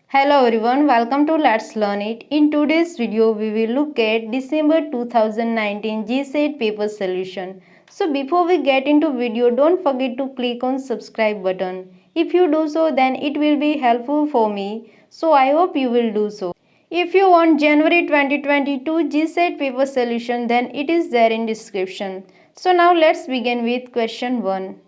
Hello everyone, welcome to Let's Learn It. In today's video, we will look at December 2019 Gset paper solution. So before we get into video, don't forget to click on subscribe button. If you do so, then it will be helpful for me. So I hope you will do so. If you want January 2022 Gset paper solution, then it is there in description. So now let's begin with question 1.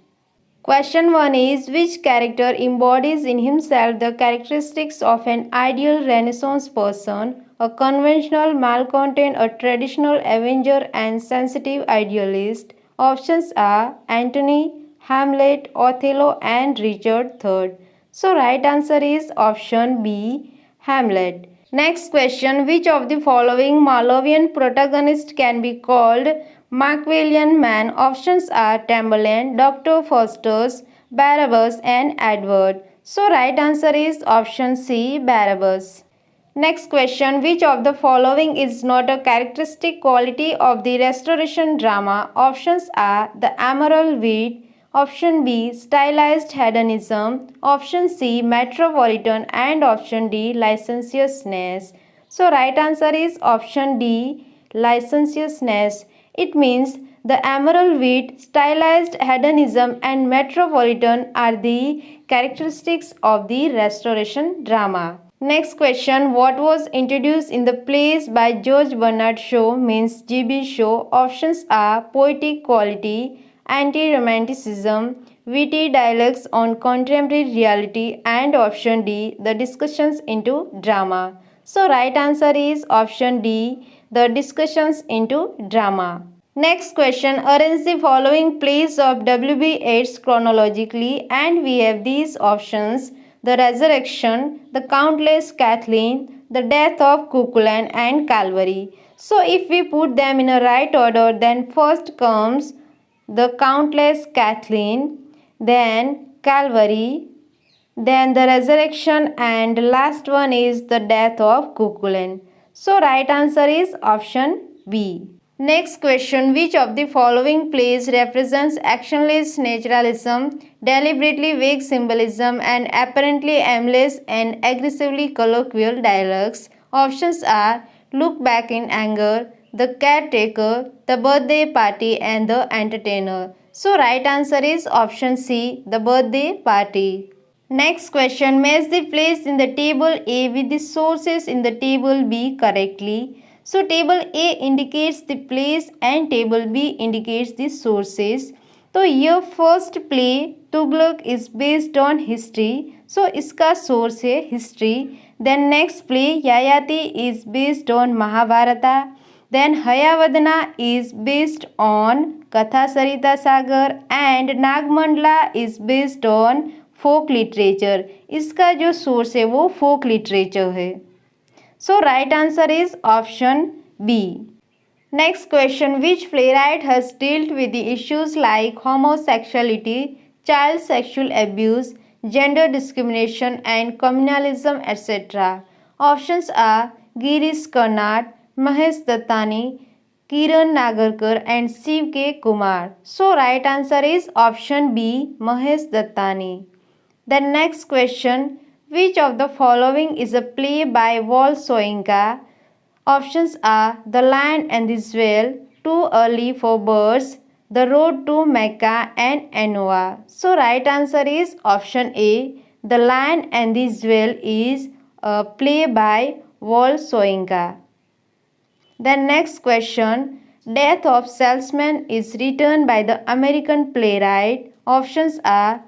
Question 1 is, which character embodies in himself the characteristics of an ideal Renaissance person, a conventional malcontent, a traditional avenger, and sensitive idealist? Options are Antony, Hamlet, Othello, and Richard III. So right answer is option B, Hamlet. Next question, which of the following Marlowean protagonist can be called Machiavellian man? Options are Tamburlaine, Dr. Faustus, Barabbas, and Edward. So right answer is option C, Barabbas. Next question, which of the following is not a characteristic quality of the Restoration drama? Options are the amoral wit, option B, stylized hedonism, option C, metropolitan, and option D, licentiousness. So right answer is option D, licentiousness. It means the amoral wit, stylized hedonism, and metropolitan are the characteristics of the Restoration drama. Next question, what was introduced in the plays by George Bernard Shaw means GB Shaw? Options are poetic quality, anti-romanticism, witty dialogues on contemporary reality, and option D, the discussions into drama. So right answer is option D, the discussions into drama. Next question, arrange the following plays of W.B. Yeats chronologically, and we have these options: The Resurrection, The Countess Kathleen, The Death of Cuchulain, and Calvary. So if we put them in a right order, then first comes The Countess Kathleen, then Calvary, then The Resurrection, and last one is The Death of Cuchulain. So right answer is option B. Next question, which of the following plays represents actionless naturalism, deliberately vague symbolism, and apparently aimless and aggressively colloquial dialogues? Options are Look Back in Anger, The Caretaker, The Birthday Party, and The Entertainer. So right answer is option C, The Birthday Party. Next question, match the place in the table A with the sources in the table B correctly. So table A indicates the place and table B indicates the sources. तो यह first play Tughlaq is based on history, so इसका source है history. Then next play Yayati is based on Mahabharata. Then Hayavadana is based on Katha Sarita Sagar and Nagamandala is based on folk literature. इसका जो source है वो folk literature है. So right answer is option B. Next question, which playwright has dealt with the issues like homosexuality, child sexual abuse, gender discrimination, and communalism, etc.? Options are Girish Karnad, Mahesh Dattani, Kiran Nagarkar, and Shiv K. Kumar. So right answer is option B, Mahesh Dattani. The next question, which of the following is a play by Wal Soyinka? Options are The Lion and the Jewel, Too Early for Birds, The Road to Mecca, and Enola. So right answer is option A. The Lion and the Jewel is a play by Wal Soyinka. The next question, Death of Salesman is written by the American playwright. Options are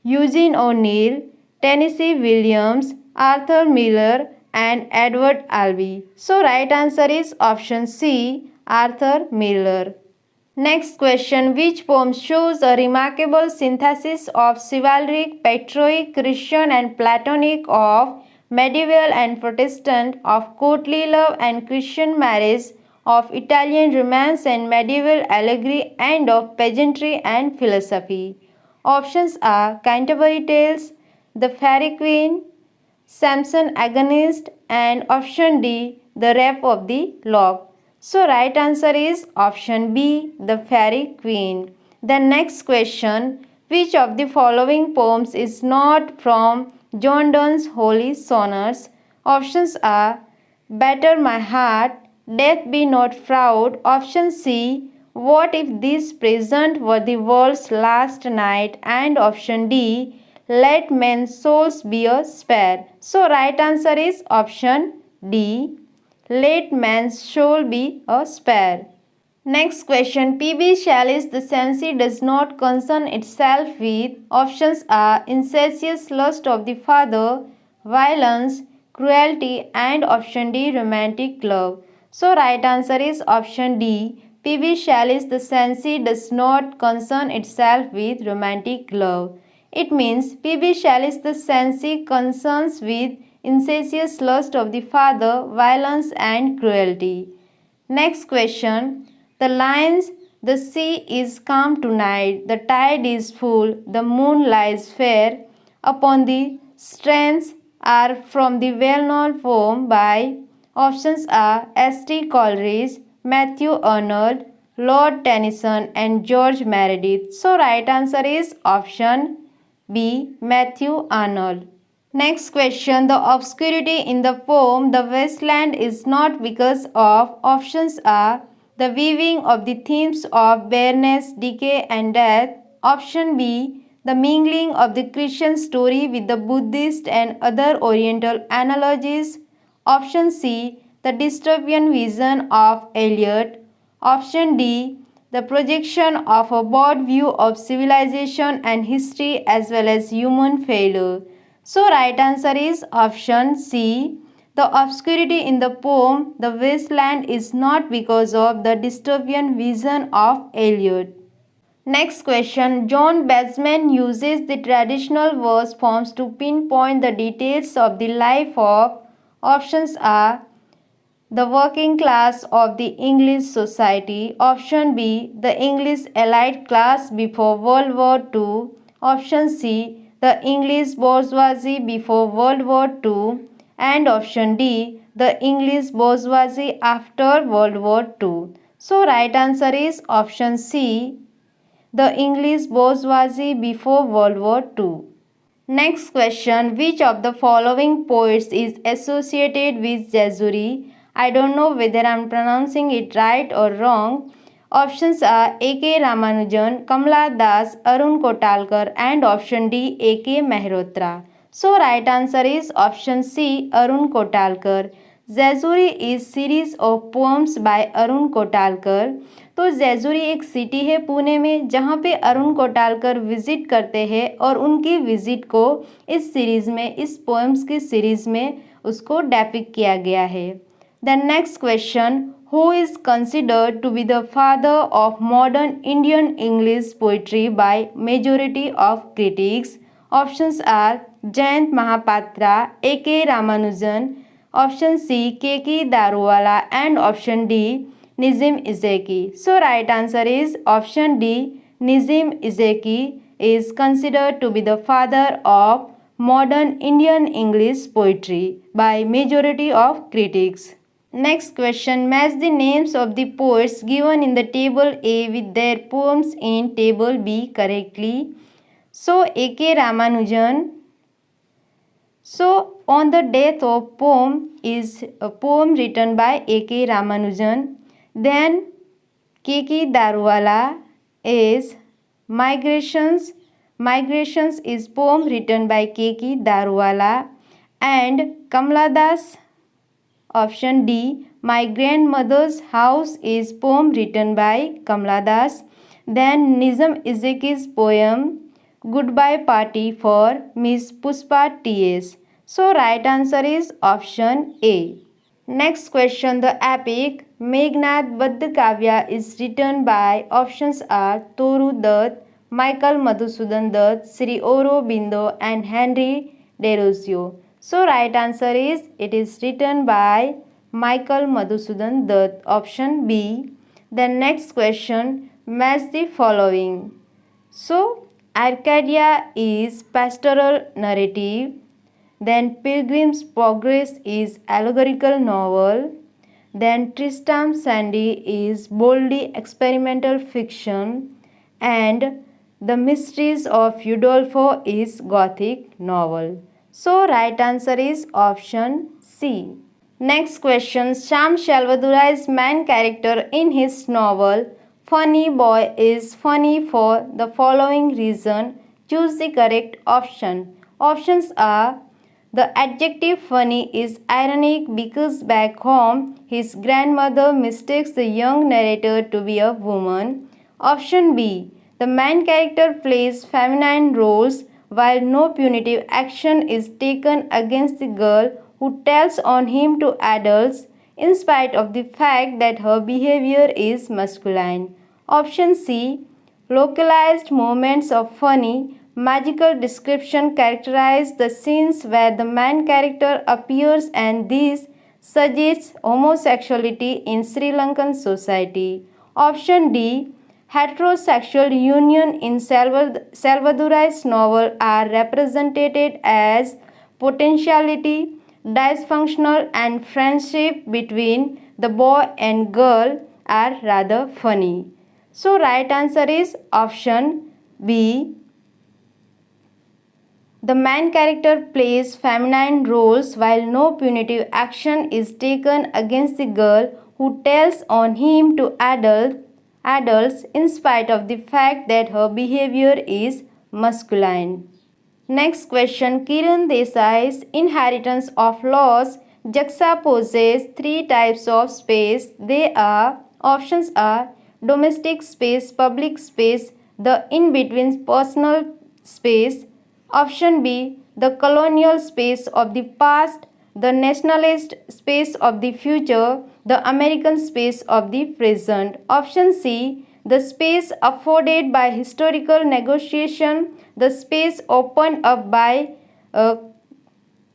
Eugene O'Neill, Tennessee Williams, Arthur Miller, and Edward Albee. So right answer is option C, Arthur Miller. Next question, which poem shows a remarkable synthesis of chivalric, patriotic, Christian, and Platonic, of medieval and Protestant, of courtly love and Christian marriage, of Italian romance and medieval allegory, and of pageantry and philosophy? Options are Canterbury Tales, The Fairy Queen, Samson Agonist, and option D, The Rape of the Lock. So right answer is option B, The Fairy Queen. The next question, which of the following poems is not from John Donne's Holy Sonnets. Options are Better My Heart, Death Be Not Proud. Option C, What If This Present Were the World's Last Night. And option D, Let Men's Souls Be a Spare. So right answer is option D, Let Man's Soul Be a Spare. Next question. P.B. Shelley's The Cenci does not concern itself with. Options are incestuous lust of the father, violence, cruelty, and option D, romantic love. So right answer is option D. P.B. Shelley's The Cenci does not concern itself with romantic love. It means P.B. Shelley's The Cenci concerns with incestuous lust of the father, violence, and cruelty. Next question. The lines, the sea is calm tonight, the tide is full, the moon lies fair upon the strands are from the well-known poem by. Options are S.T. Coleridge, Matthew Arnold, Lord Tennyson and George Meredith. So right answer is option B, Matthew Arnold. Next question. The obscurity in the poem The Wasteland is not because of. Options are the weaving of the themes of barrenness, decay and death. Option B, the mingling of the Christian story with the Buddhist and other Oriental analogies. Option C, the dystopian vision of Eliot. Option D, the projection of a broad view of civilization and history as well as human failure. So right answer is option C. The obscurity in the poem The Wasteland is not because of the dystopian vision of Eliot. Next question. John Batsman uses the traditional verse forms to pinpoint the details of the life of. Options are the working class of the English society. Option B, the English elite class before World War II. Option C, the English bourgeoisie before World War II. And option D, the English bourgeoisie after World War II. So right answer is option C, the English bourgeoisie before World War II. Next question. Which of the following poets is associated with Jazuri? I don't know whether I am pronouncing it right or wrong. Options are A.K. Ramanujan, Kamala Das, Arun Kotalkar and option D, A.K. Mehrotra. So right answer is option C, Arun Kotalkar. Jazuri is series of poems by Arun Kotalkar. तो जैजुरी एक city है पुणे में जहाँ पे Arun कोटालकर visit करते हैं और उनकी विज़िट को इस सीरीज़ में, इस पोएम्स की सीरीज़ में उसको डेपिक्ट किया गया है. The next question. Who is considered to be the father of modern Indian English poetry by majority of critics? Options are Jayanta Mahapatra, A.K. Ramanujan, option C K Daruwalla and option D Nizam Izeki. So right answer is option D. Nizam Izeki is considered to be the father of modern Indian English poetry by majority of critics. Next question. Match the names of the poets given in the table A with their poems in table B correctly. So A.K. Ramanujan. So on the death of poem is a poem written by A.K. Ramanujan. Then K.K. Daruwala is Migrations. Migrations is poem written by K.K. Daruwala. And Kamala Das, option D, My Grandmother's House is poem written by Kamala Das. Then Nizam Izeki's poem Goodbye Party for Miss Puspa T.S. So right answer is option A. Next question. The epic Meghnad Badkavya is written by. Options are Toru Dutt, Michael Madhusudan Dutt, Sri Aurobindo and Henry Derozio. So right answer is it is written by Michael Madhusudan Dutt, option B. Then next question. Match the following. So Arcadia is pastoral narrative. Then Pilgrim's Progress is allegorical novel. Then Tristram Shandy is boldly experimental fiction. And The Mysteries of Udolpho is Gothic novel. So right answer is option C. Next question. Sham Shalvadurai's main character in his novel Funny Boy is funny for the following reason. Choose the correct option. Options are: the adjective funny is ironic because back home his grandmother mistakes the young narrator to be a woman. Option B. The main character plays feminine roles while no punitive action is taken against the girl who tells on him to adults in spite of the fact that her behavior is masculine. Option C. Localized moments of funny, magical description characterize the scenes where the main character appears, and this suggests homosexuality in Sri Lankan society. Option D. Heterosexual union in Salvador's novel are represented as potentiality, dysfunctional, and friendship between the boy and girl are rather funny. So right answer is option B. The main character plays feminine roles while no punitive action is taken against the girl who tells on him to adults in spite of the fact that her behavior is masculine. Next question. Kiran Desai's Inheritance of Laws juxtaposes three types of space. They are: options are domestic space, public space, the in-between personal space. Option B. The colonial space of the past, the nationalist space of the future, the American space of the present. Option C. The space afforded by historical negotiation, the space opened up by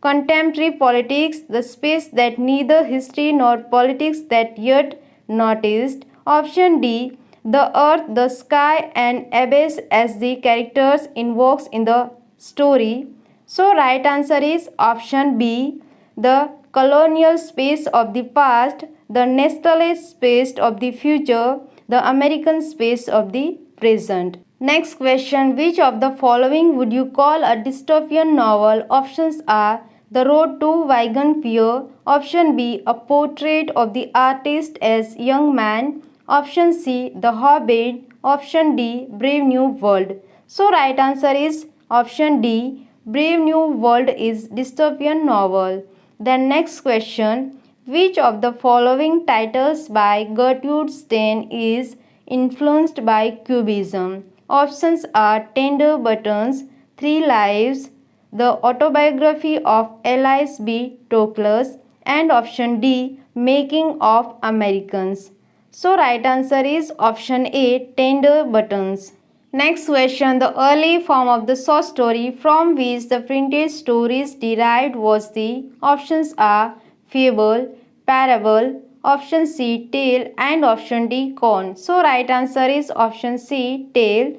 contemporary politics, the space that neither history nor politics that yet noticed. Option D. The earth, the sky, and abyss as the characters invokes in the story. So right answer is option B. The colonial space of the past, the nationalist space of the future, the American space of the present. Next question. Which of the following would you call a dystopian novel? Options are The Road to Vegan Fear. Option B. A portrait of the artist as young man. Option C. The Hobbit. Option D. Brave New World. So right answer is option D. Brave New World is dystopian novel. Then next question. Which of the following titles by Gertrude Stein is influenced by Cubism? Options are Tender Buttons, Three Lives, The Autobiography of Alice B. Toklas, and option D. Making of Americans. So right answer is option A. Tender Buttons. Next question. The early form of the short story from which the printed stories derived was the options are fable, parable, option C tale, and option D con. So right answer is option C tale.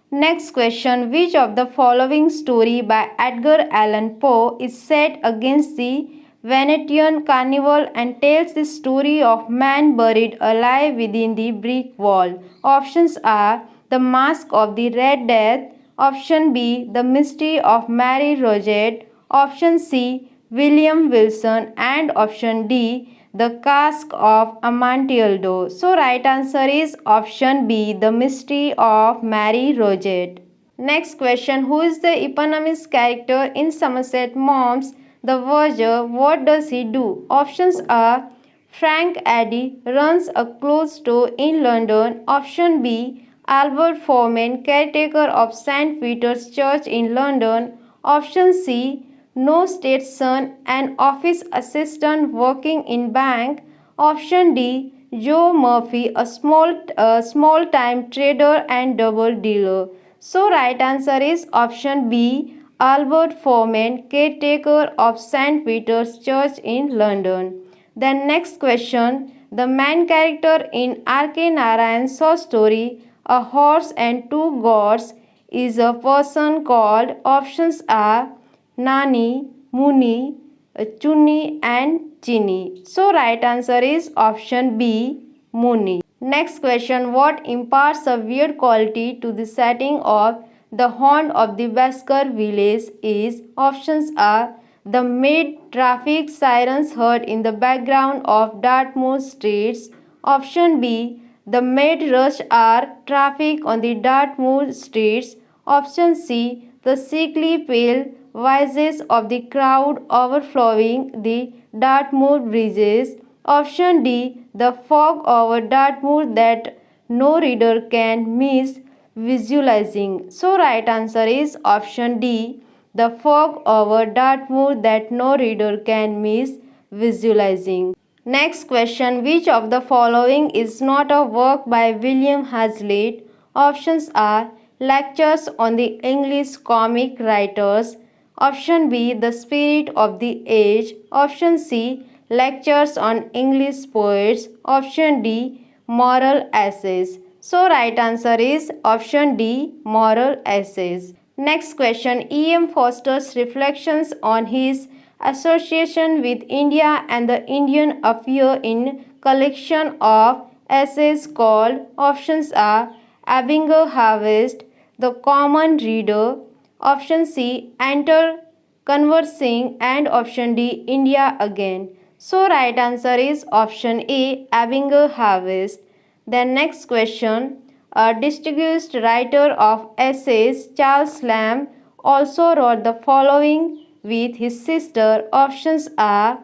Next question. Which of the following story by Edgar Allan Poe is set against the Venetian carnival and tells the story of man buried alive within the brick wall? Options are The Mask of the Red Death, option B The Mystery of Mary Rogét, option C William Wilson, and option D The Cask of Amontillado. So right answer is option B The Mystery of Mary Rogét. Next question. Who is the eponymous character in Somerset Maugham's The Verger? What does he do? Options are Frank Addy runs a clothes store in London. Option B Albert Foreman, caretaker of St. Peter's Church in London. Option C No State's son, an office assistant working in bank. Option D Joe Murphy, a small-time trader and double dealer. So right answer is option B Albert Foreman, caretaker of St. Peter's Church in London. Then next question. The main character in R.K. Narayan's short story A Horse and Two Gods is a person called. Options are Nani, Muni, Chunni, and Chini. So right answer is option B Muni. Next question. What imparts a weird quality to the setting of the haunt of the Baskervilles is? Options are the mid-traffic sirens heard in the background of Dartmoor streets. Option B, the mid-rush hour traffic on the Dartmoor streets. Option C, the sickly pale visage of the crowd overflowing the Dartmoor bridges. Option D, the fog over Dartmoor that no reader can miss visualizing. So right answer is option D, the fog over Dartmoor that no reader can miss visualizing. Next question, which of the following is not a work by William Hazlitt? Options are Lectures on the English Comic Writers. Option B, The Spirit of the Age. Option C, Lectures on English Poets. Option D, Moral Essays. So right answer is option D, Moral Essays. Next question, E.M. Foster's reflections on his association with India and the Indian appear in collection of essays called. Options are Abinger Harvest, The Common Reader. Option C, Enter Conversing, and option D, India Again. So right answer is option A, Abinger Harvest. Then next question, a distinguished writer of essays, Charles Lamb, also wrote the following with his sister. Options are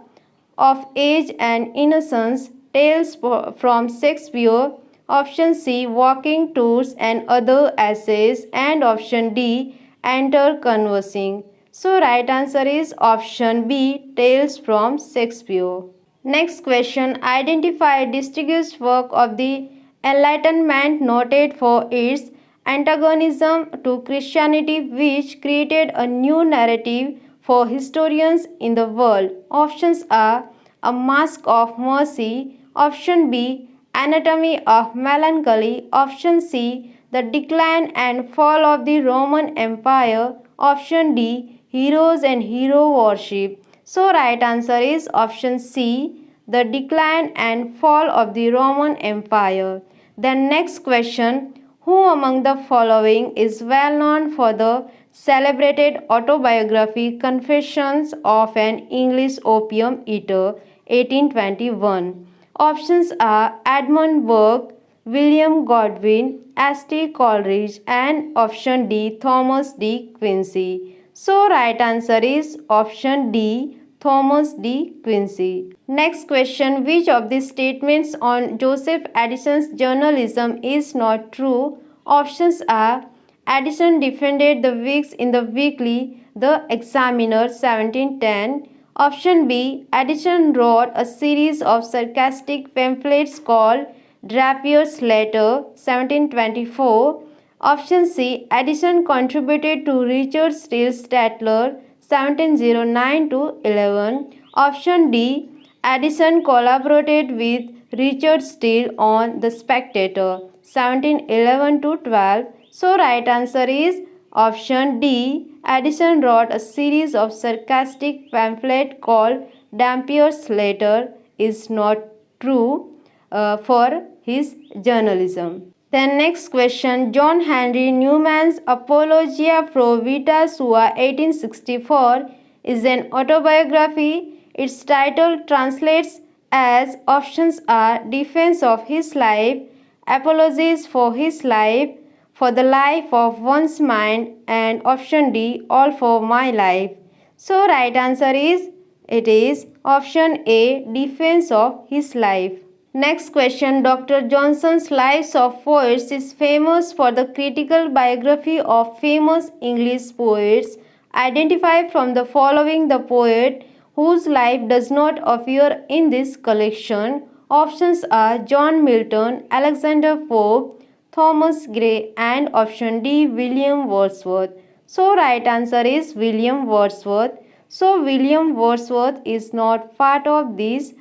Of Age and Innocence, Tales from Shakespeare. Option C, Walking Tours and Other Essays, and option D, Enter Conversing. So right answer is option B, Tales from Shakespeare. Next question, identify distinguished work of the Enlightenment noted for its antagonism to Christianity, which created a new narrative for historians in the world. Options are A Mask of Mercy. Option B, Anatomy of Melancholy. Option C, The Decline and Fall of the Roman Empire. Option D, Heroes and Hero Worship. So right answer is option C, The Decline and Fall of the Roman Empire. Then next question, who among the following is well known for the celebrated autobiography Confessions of an English Opium Eater 1821? Options are Edmund Burke, William Godwin, S.T. Coleridge, and option D, Thomas D. Quincy. So right answer is option D, Thomas D. Quincy. Next question, which of these statements on Joseph Addison's journalism is not true? Options are Addison defended the Whigs in the weekly The Examiner 1710. Option B, Addison wrote a series of sarcastic pamphlets called Drapier's Letter 1724. Option C, Addison contributed to Richard Steele's Tatler 1709 to 11. Option D, Addison collaborated with Richard Steele on The Spectator 1711 to 12. So right answer is option D, Addison wrote a series of sarcastic pamphlets called Dampier's Letter is not true for his journalism. Then next question, John Henry Newman's Apologia Pro Vita Sua 1864 is an autobiography. Its title translates as options are Defense of His Life, Apologies for His Life, For the Life of One's Mind, and option D, All for My Life. So right answer is, it is option A, Defense of His Life. Next question, Dr. Johnson's Lives of Poets is famous for the critical biography of famous English poets. Identify from the following the poet whose life does not appear in this collection. Options are John Milton, Alexander Pope, Thomas Gray, and option D, William Wordsworth. So right answer is William Wordsworth. So William Wordsworth is not part of this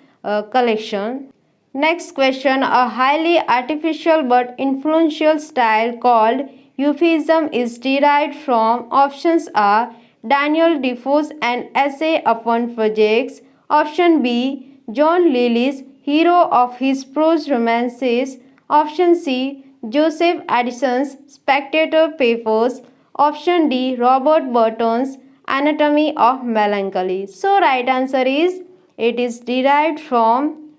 collection. Next question, a highly artificial but influential style called euphemism is derived from. Options are Daniel Defoe's An Essay Upon Projects. Option B, John Lyly's Hero of his prose romances. Option C, Joseph Addison's Spectator Papers. Option D. Robert Burton's Anatomy of Melancholy. So right answer is it is derived from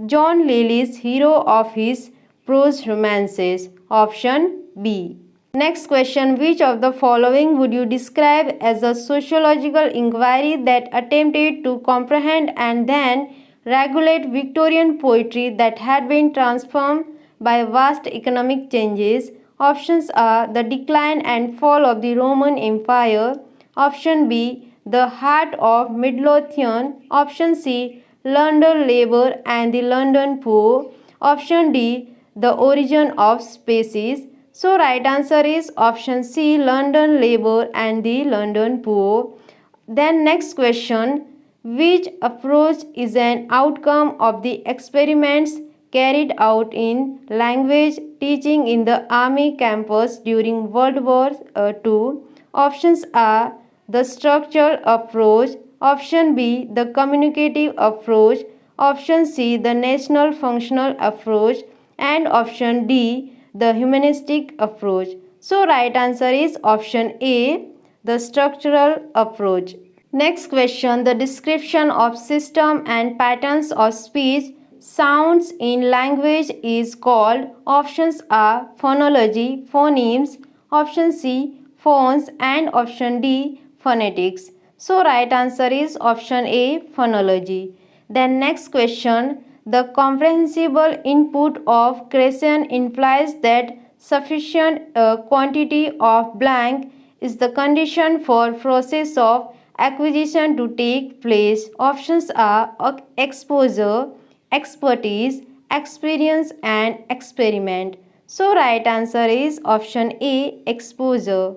John Lyly's hero of his prose romances. Option B. Next question. Which of the following would you describe as a sociological inquiry that attempted to comprehend and then regulate Victorian poetry that had been transformed by vast economic changes? Options are the decline and fall of the Roman Empire. Option B. The heart of Midlothian. Option C. London labor and the London poor. Option D. The origin of species. So right answer is option C, London labor and the London poor. Then next question, which approach is an outcome of the experiments carried out in language teaching in the army campus during World War II? Options are the structural approach, option B, the communicative approach, option C, the national functional approach, and option D, the humanistic approach. So right answer is option A, the structural approach. Next question, the description of system and patterns of speech sounds in language is called. Options are phonology, phonemes, option C, phones, and option D, phonetics. So right answer is option A, phonology. Then next question, the comprehensible input of creation implies that sufficient quantity of blank is the condition for process of acquisition to take place. Options are exposure, expertise, experience, and experiment. So right answer is option A, exposure.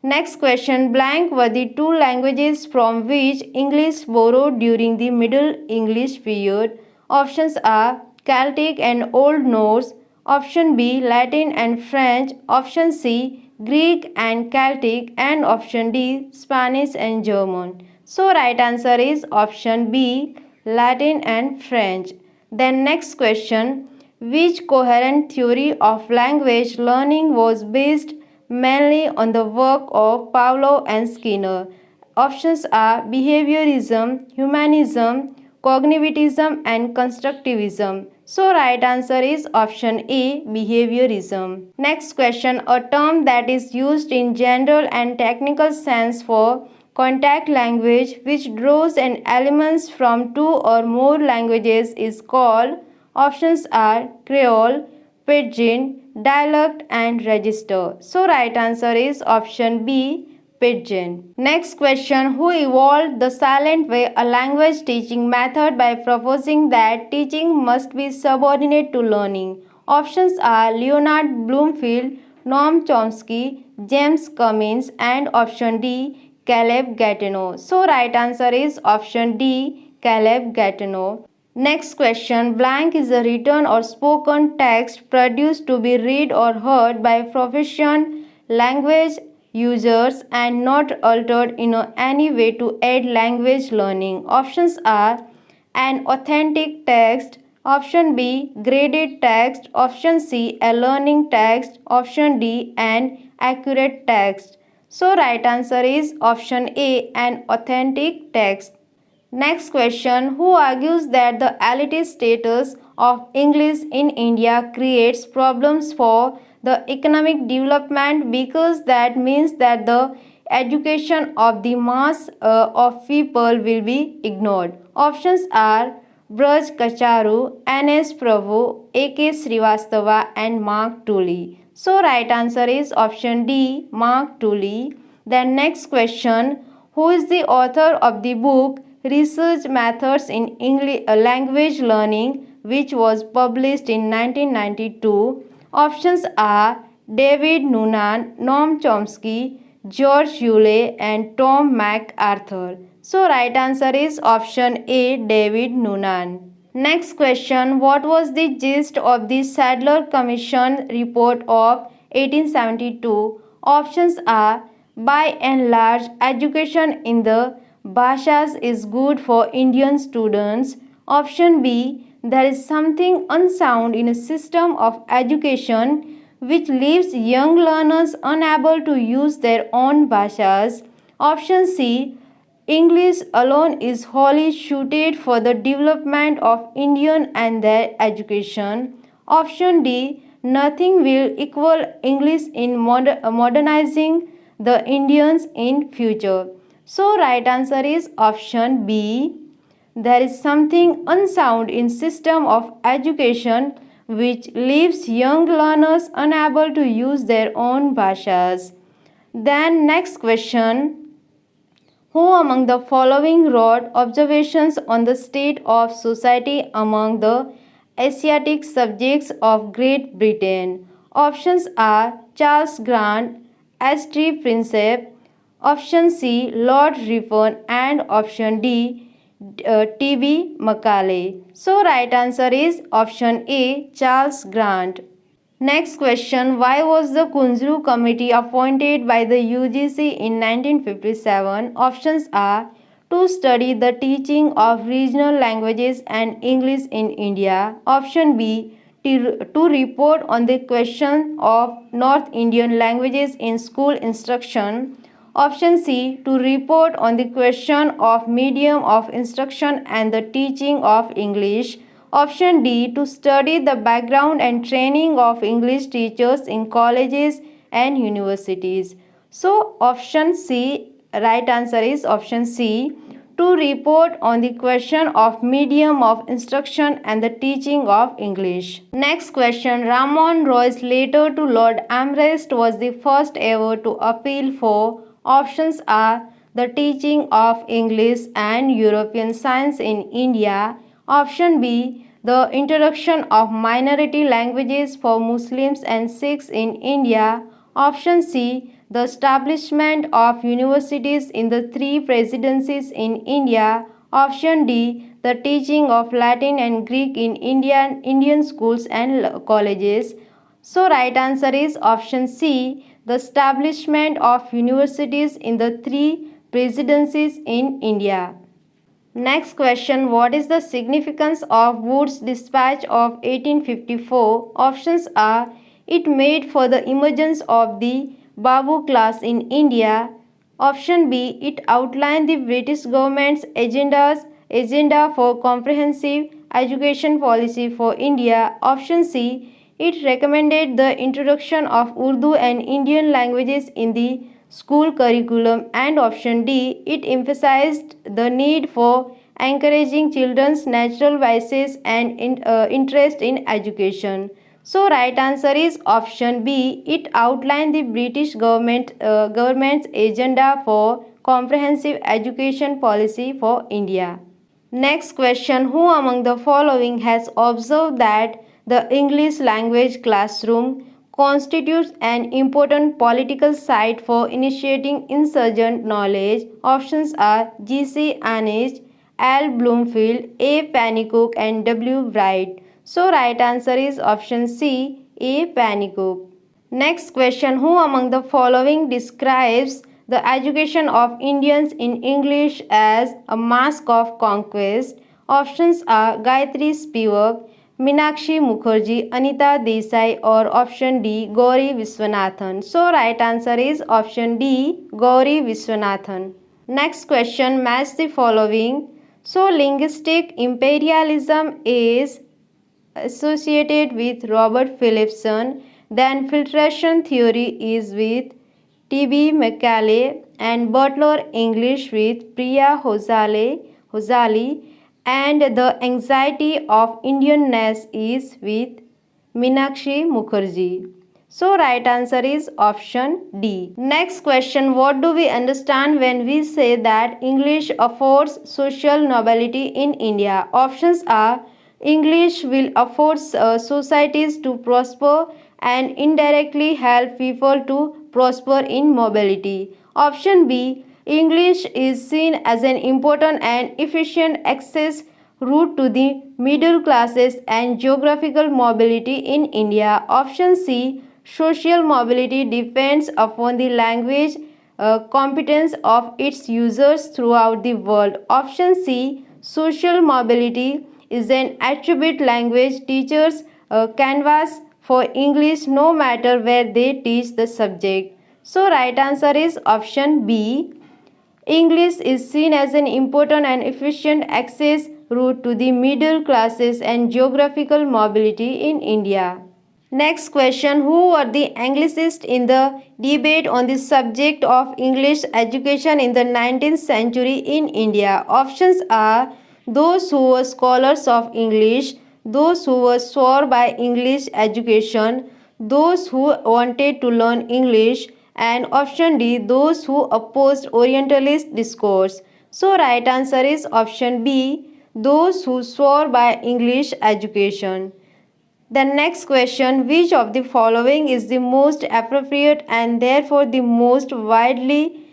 Next question, blank were the two languages from which English borrowed during the Middle English period. Options are Celtic and Old Norse. Option B, Latin and French. Option C, Greek and Celtic. And option D, Spanish and German. So right answer is option B, Latin and French. Then next question, which coherent theory of language learning was based mainly on the work of Pavlov and Skinner? Options are behaviorism, humanism, cognitivism, and constructivism. So right answer is option A, behaviorism. Next question, a term that is used in general and technical sense for contact language which draws in elements from two or more languages is called. Options are Creole, Pidgin, dialect, and register. So right answer is option B, Pidgin. Next question, who evolved the silent way, a language teaching method, by proposing that teaching must be subordinate to learning? Options are Leonard Bloomfield, Noam Chomsky, James Cummins, and option D, Caleb Gatineau. So right answer is option D, Caleb Gatineau. Next question, blank is a written or spoken text produced to be read or heard by proficient language users and not altered in any way to aid language learning. Options are an authentic text, option B, graded text, option C, a learning text, option D, an accurate text. So right answer is option A, an authentic text. Next question, who argues that the elitist status of English in India creates problems for the economic development because that means that the education of the mass of people will be ignored? Options are Braj Kacharu, N.S. Prabhu, A.K. Srivastava, and Mark Tully. So right answer is option D, Mark Tully. Then next question, who is the author of the book Research Methods in English Language Learning, which was published in 1992? Options are David Noonan, Noam Chomsky, George Hewlett, and Tom MacArthur. So right answer is option A, David Noonan. Next question, what was the gist of the Sadler Commission report of 1872? Options are by and large, education in the Bhashas is good for Indian students. Option B, there is something unsound in a system of education which leaves young learners unable to use their own bhashas. Option C. English alone is wholly suited for the development of Indian and their education. Option D. Nothing will equal English in modernizing the Indians in future. So right answer is option B. There is something unsound in system of education which leaves young learners unable to use their own bhashas. Then next question. Who among the following wrote observations on the state of society among the Asiatic subjects of Great Britain? Options are Charles Grant, S.T. Prinsep, option C. Lord Ripon, and option D. T.B. Macaulay. So right answer is option A. Charles Grant. Next question. Why was the Kunzru Committee appointed by the UGC in 1957? Options are to study the teaching of regional languages and English in India. Option B. To report on the question of North Indian languages in school instruction. Option C. To report on the question of medium of instruction and the teaching of English. Option D. To study the background and training of English teachers in colleges and universities. So option C, right answer is option C. To report on the question of medium of instruction and the teaching of English. Next question. Ramon Roy's letter to Lord Amherst was the first ever to appeal for. Options are the teaching of English and European science in India. Option B. The introduction of minority languages for Muslims and Sikhs in India. Option C. The establishment of universities in the three presidencies in India. Option D. The teaching of Latin and Greek in Indian schools and colleges. So right answer is option C. The establishment of universities in the three presidencies in India. Next question. What is the significance of Wood's dispatch of 1854? Options are it made for the emergence of the Babu class in India. Option B. It outlined the British government's agenda for comprehensive education policy for India. Option C. It recommended the introduction of Urdu and Indian languages in the school curriculum. And option D. It emphasized the need for encouraging children's natural biases and interest in education. So right answer is option B. It outlined the British government's agenda for comprehensive education policy for India. Next question. Who among the following has observed that the English language classroom constitutes an important political site for initiating insurgent knowledge? Options are Gset English, L. Bloomfield, A. Pennycook, and W. Bright. So right answer is option C. A. Pennycook. Next question. Who among the following describes the education of Indians in English as a mask of conquest? Options are Gayatri Spivak, Meenakshi Mukherjee, Anita Desai, or option D. Gauri Viswanathan. So right answer is option D. Gauri Viswanathan. Next question. Match the following. So linguistic imperialism is associated with Robert Philipson. Then filtration theory is with T.B. Macaulay, and Butler English with Priya Hosali, and the anxiety of Indianness is with Meenakshi Mukherjee. So right answer is option D. Next question. What do we understand when we say that English affords social mobility in India? Options are English will afford societies to prosper and indirectly help people to prosper in mobility. Option B. English is seen as an important and efficient access route to the middle classes and geographical mobility in India. Option C. Social mobility depends upon the language competence of its users throughout the world. Option C. Social mobility is an attribute language teachers canvas for English no matter where they teach the subject. So right answer is option B. English is seen as an important and efficient access route to the middle classes and geographical mobility in India. Next question. Who were the Anglicists in the debate on the subject of English education in the 19th century in India? Options are those who were scholars of English, those who were swore by English education, those who wanted to learn English, and option D, those who opposed Orientalist discourse. So right answer is option B, those who swore by English education. The next question, which of the following is the most appropriate and therefore the most widely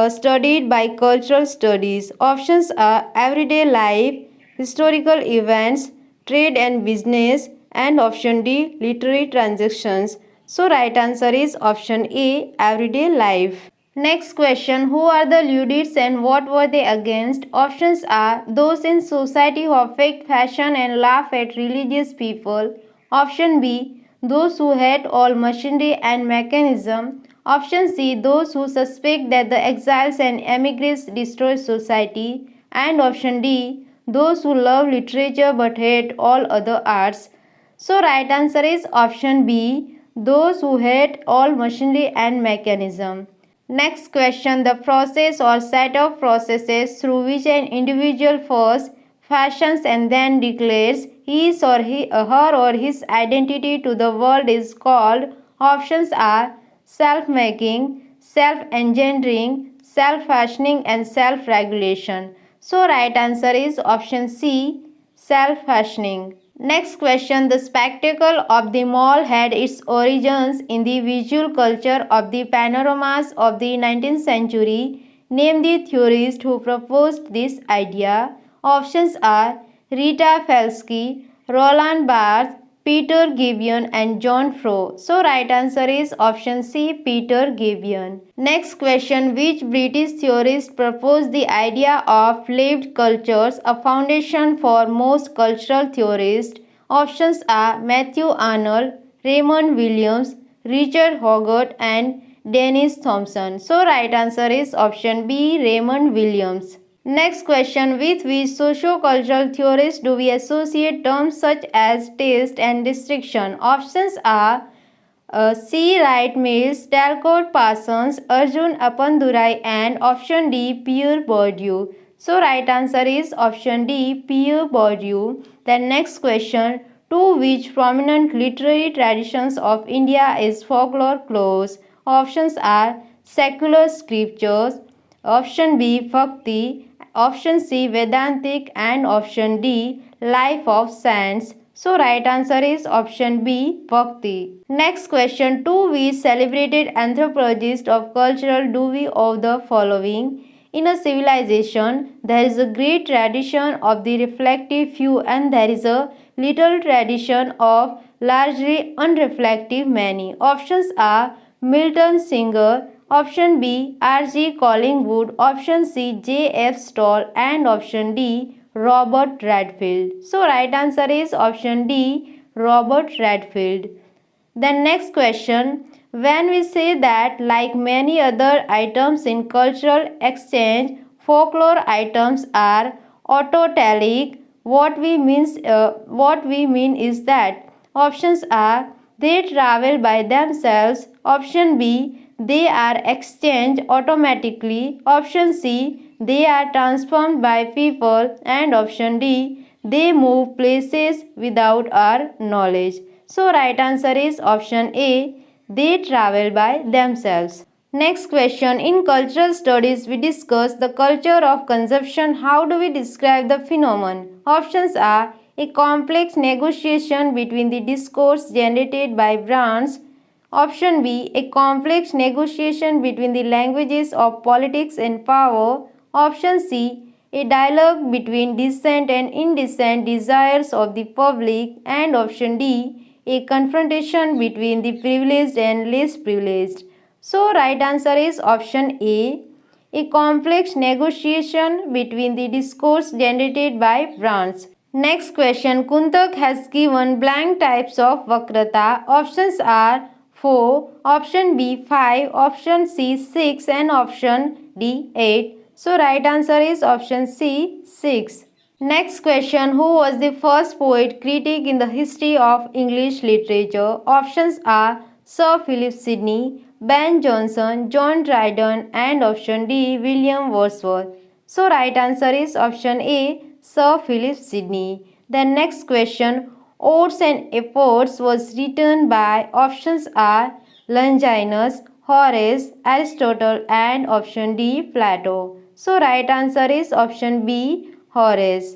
studied by cultural studies? Options are everyday life, historical events, trade and business, and option D, literary transactions. So right answer is option A, everyday life. Next question, who are the Luddites and what were they against? Options are those in society who affect fashion and laugh at religious people. Option B, those who hate all machinery and mechanism. Option C, those who suspect that the exiles and emigrants destroy society. And option D, those who love literature but hate all other arts. So right answer is option B, those who hate all machinery and mechanism. Next question, the process or set of processes through which an individual first fashions and then declares his or her or his identity to the world is called. Options are self-making, self-engendering, self-fashioning and self-regulation. So right answer is option C, self-fashioning. Next question, the spectacle of the mall had its origins in the visual culture of the panoramas of the 19th century. Name the theorist who proposed this idea. Options are Rita Felsky, Roland Barthes, Peter Gibbon and John Froh. So right answer is option C, Peter Gibbon. Next question, which British theorist proposed the idea of lived cultures, a foundation for most cultural theorists? Options are Matthew Arnold, Raymond Williams, Richard Hogarth and Dennis Thompson. So right answer is option B, Raymond Williams. Next question, with which socio-cultural theorists do we associate terms such as taste and restriction? Options are C. Wright Mills, Talcott Parsons, Arjun Appandurai and option D. Pierre Bourdieu. So right answer is option D, Pierre Bourdieu. The next question, to which prominent literary traditions of India is folklore close? Options are secular scriptures, option B. Bhakti, option C. Vedantic and option D. Life of Saints. So right answer is option B, Bhakti. Next question, to which celebrated anthropologist of culture do we owe the following? In a civilization, there is a great tradition of the reflective few and there is a little tradition of largely unreflective many. Options are Milton Singer, option B. R.G. Collingwood, option C. J.F. Stoll and option D. Robert Redfield. So right answer is option D, Robert Redfield. The next question, when we say that like many other items in cultural exchange, folklore items are autotelic, what we mean is that options are they travel by themselves, option B they are exchanged automatically, option C they are transformed by people and option D they move places without our knowledge. So right answer is option A, they travel by themselves. Next question, in cultural studies we discuss the culture of consumption. How do we describe the phenomenon? Options are a complex negotiation between the discourse generated by brands. Option B, a complex negotiation between the languages of politics and power. Option C, a dialogue between decent and indecent desires of the public. And option D, a confrontation between the privileged and less privileged. So right answer is option A complex negotiation between the discourse generated by brands. Next question. Kuntak has given blank types of Vakrata. Options are 4, option B 5, option C 6 and option D 8. So right answer is option C 6. Next question. Who was the first poet critic in the history of English literature? Options are Sir Philip Sidney, Ben Jonson, John Dryden and option D William Wordsworth. So right answer is option A Sir Philip Sidney. Then next question. Odes and Epodes was written by options are Longinus, Horace, Aristotle and option D Plato. So right answer is option B Horace.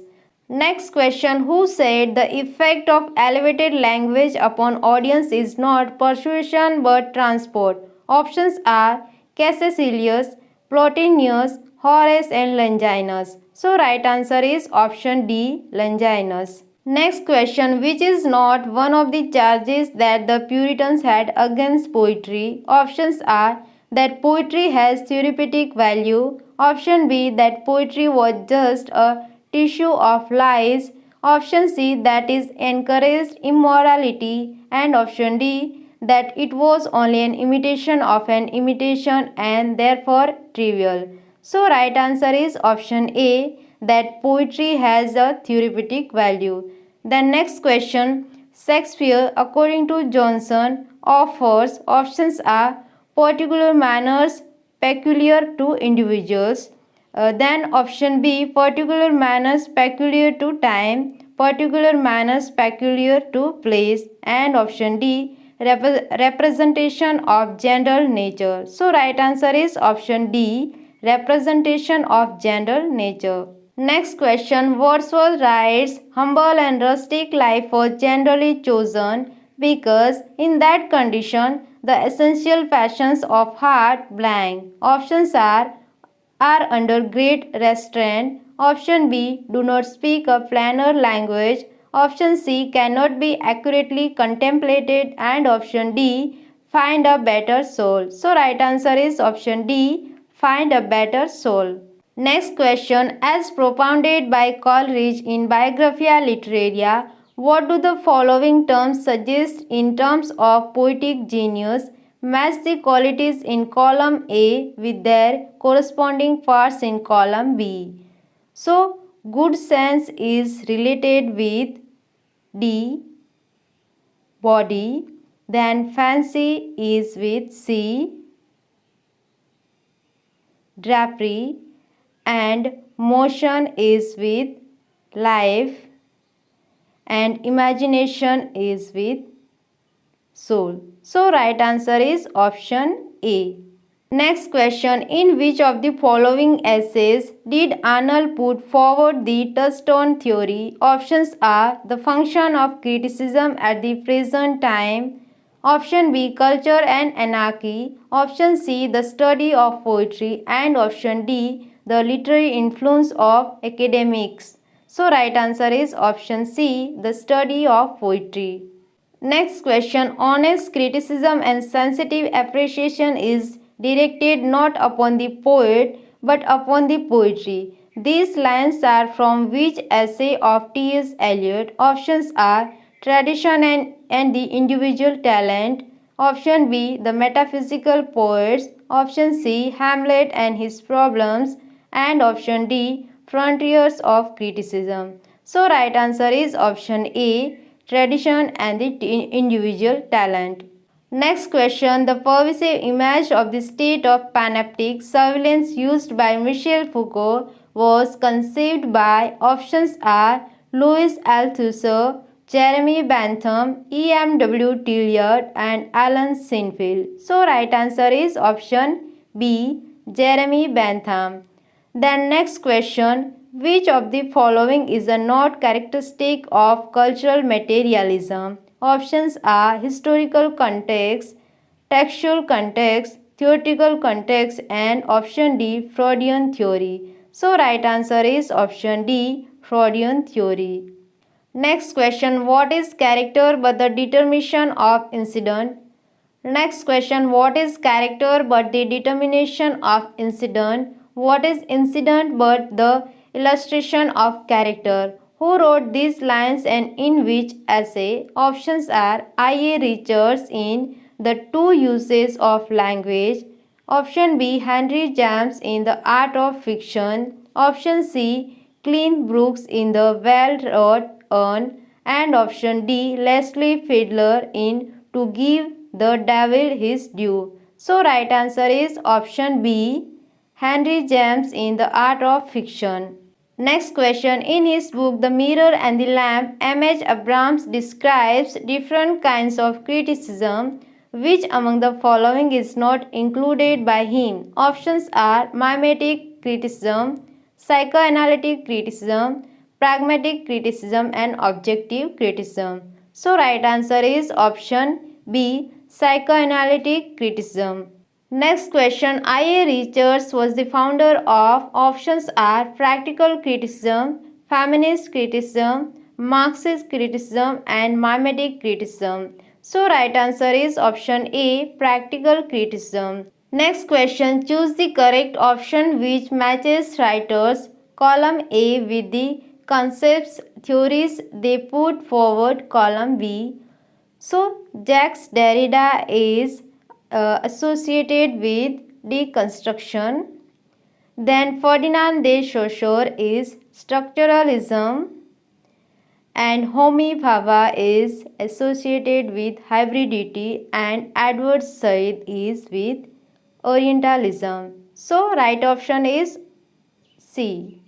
Next question. Who said the effect of elevated language upon audience is not persuasion but transport? Options are Caecilius, Plotinus, Horace and Longinus. So right answer is option D Longinus. Next question. Which is not one of the charges that the Puritans had against poetry? Options are that poetry has therapeutic value. Option B that poetry was just a tissue of lies. Option C that is encouraged immorality and option D that it was only an imitation of an imitation and therefore trivial. So right answer is option A that poetry has a therapeutic value. The next question. Shakespeare according to Johnson offers options are particular manners peculiar to individuals. Then option B particular manners peculiar to time, particular manners peculiar to place and option D representation of general nature. So right answer is option D representation of general nature. Next question. Wordsworth writes, humble and rustic life was generally chosen because in that condition the essential passions of heart blank. Options are under great restraint. Option B do not speak a plainer language. Option C cannot be accurately contemplated and option D find a better soul. So right answer is option D find a better soul. Next question. As propounded by Coleridge in Biographia Literaria, what do the following terms suggest in terms of poetic genius? Match the qualities in column A with their corresponding parts in column B. So, good sense is related with D, body, then fancy is with C, drapery, and motion is with life and imagination is with soul. So right answer is option A. Next question. In which of the following essays did Arnold put forward the touchstone theory? Options are the function of criticism at the present time. Option B culture and anarchy. Option C the study of poetry and option D the literary influence of academics. So right answer is option C the study of poetry. Next question. Honest criticism and sensitive appreciation is directed not upon the poet but upon the poetry. These lines are from which essay of T.S. Eliot? Options are tradition and the individual talent. Option B the metaphysical poets. Option C Hamlet and his problems and option D frontiers of criticism. So right answer is option A tradition and the individual talent. Next question. The pervasive image of the state of panoptic surveillance used by Michel Foucault was conceived by options are Louis Althusser, Jeremy Bentham, E.M.W. Tilliard and Alan Sinfield. So right answer is option B Jeremy Bentham. Then next question. Which of the following is a not characteristic of cultural materialism? Options are historical context, textual context, theoretical context and option D Freudian theory. So right answer is option D Freudian theory. Next question. What is character but the determination of incident? Next question. What is character but the determination of incident? What is incident but the illustration of character? Who wrote these lines and in which essay? Options are I.A. Richards in The Two Uses of Language. Option B. Henry James in The Art of Fiction. Option C. Clint Brooks in The Well-Wrought Urn. And option D. Leslie Fiedler in To Give the Devil His Due. So right answer is option B. Henry James in The Art of Fiction. Next question. In his book The Mirror and the Lamp, M.H. Abrams describes different kinds of criticism. Which among the following is not included by him? Options are mimetic criticism, psychoanalytic criticism, pragmatic criticism and objective criticism. So right answer is option B, psychoanalytic criticism. Next question. I.A. Richards was the founder of. Options are practical criticism, feminist criticism, Marxist criticism and mimetic criticism. So right answer is option A, practical criticism. Next question. Choose the correct option which matches writers. Column A with the concepts, theories they put forward. Column B. So Jacques Derrida is associated with deconstruction. Then Ferdinand de Saussure is structuralism and Homi Bhabha is associated with hybridity and Edward Said is with Orientalism. So right option is C.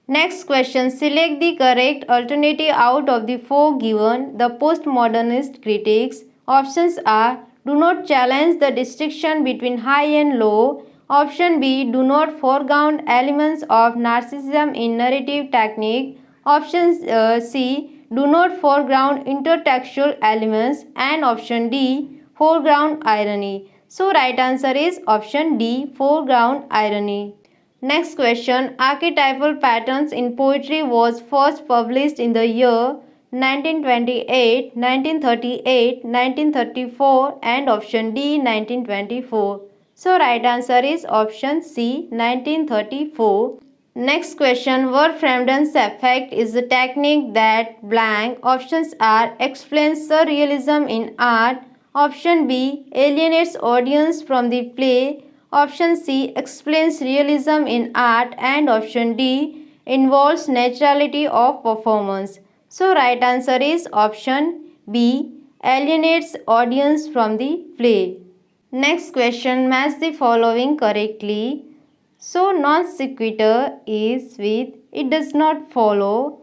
Next question. Select the correct alternative out of the four given. The postmodernist critics. Options are do not challenge the distinction between high and low. Option B. Do not foreground elements of narcissism in narrative technique. Option C. Do not foreground intertextual elements. And option D. Foreground irony. So right answer is option D. Foreground irony. Next question. Archetypal Patterns in Poetry was first published in the year 1928, 1938, 1934 and option D 1924. So right answer is option C 1934. Next question. Wolfram's effect is a technique that blank. Options are explains surrealism in art. Option B alienates audience from the play. Option C explains realism in art and option D involves naturality of performance. So right answer is option B alienates audience from the play. Next question. Match the following correctly. So non sequitur is with it does not follow,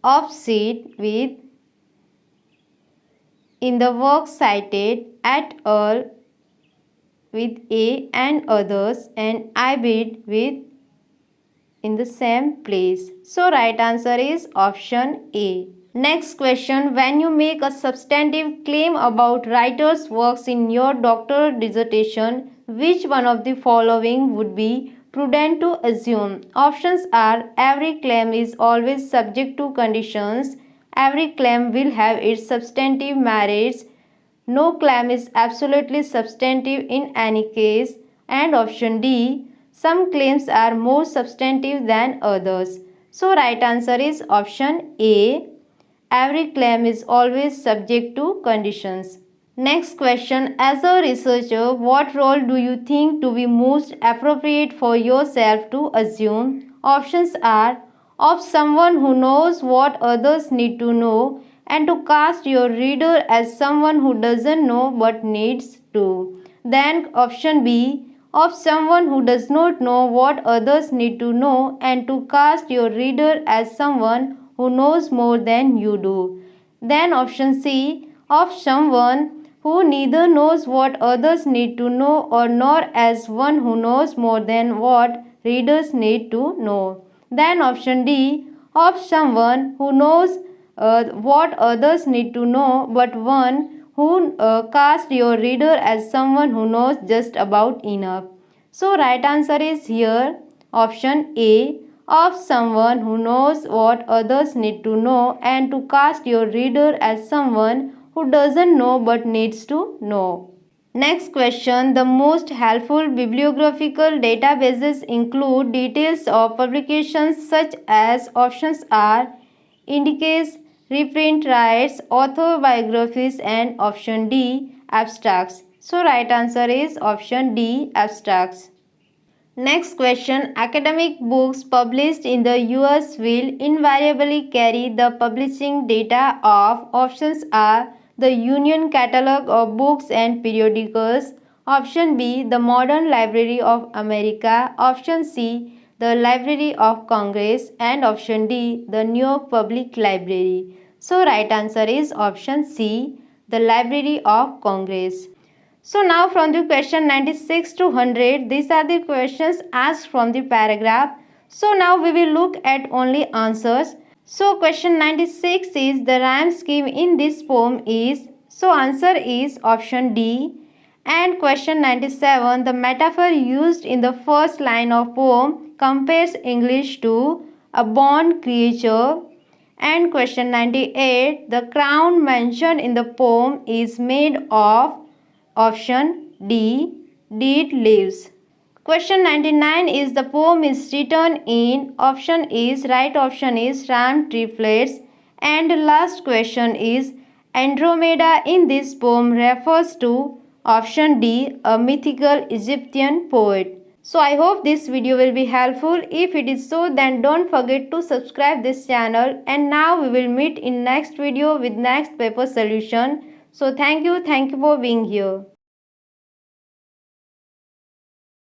opposite with in the work cited, at all with A and others and I bid with in the same place. So right answer is option A. Next question. When you make a substantive claim about writer's works in your doctoral dissertation, which one of the following would be prudent to assume? Options are every claim is always subject to conditions, every claim will have its substantive merits, no claim is absolutely substantive in any case, and option D, some claims are more substantive than others. So right answer is option A, every claim is always subject to conditions. Next question. As a researcher, what role do you think to be most appropriate for yourself to assume? Options are of someone who knows what others need to know and to cast your reader as someone who doesn't know but needs to. Then option B, of someone who does not know what others need to know and to cast your reader as someone who knows more than you do. Then option C, of someone who neither knows what others need to know or nor as one who knows more than what readers need to know. Then option D, of someone who knows what others need to know but one who casts your reader as someone who knows just about enough. So right answer is here option A, of someone who knows what others need to know and to cast your reader as someone who doesn't know but needs to know. Next question. The most helpful bibliographical databases include details of publications such as options are indices, reprint rights, autobiographies, and option D, abstracts. So right answer is option D, abstracts. Next question. Academic books published in the US will invariably carry the publishing data of options are the Union Catalog of Books and Periodicals, option B, the Modern Library of America, option C, the Library of Congress, and option D, the New York Public Library. So right answer is option C, the Library of Congress. So now from the question 96 to 100, these are the questions asked from the paragraph. So now we will look at only answers. So question 96 is the rhyme scheme in this poem is, so answer is option D. And question 97, the metaphor used in the first line of poem compares English to a born creature. And question 98, the crown mentioned in the poem is made of option D, dead leaves. Question 99 is the poem is written in, option is, right option is rhyme triplets. And last question is Andromeda in this poem refers to, option D, a mythical Egyptian poet. So I hope this video will be helpful. If it is so, then don't forget to subscribe this channel. And now we will meet in next video with next paper solution. So thank you for being here.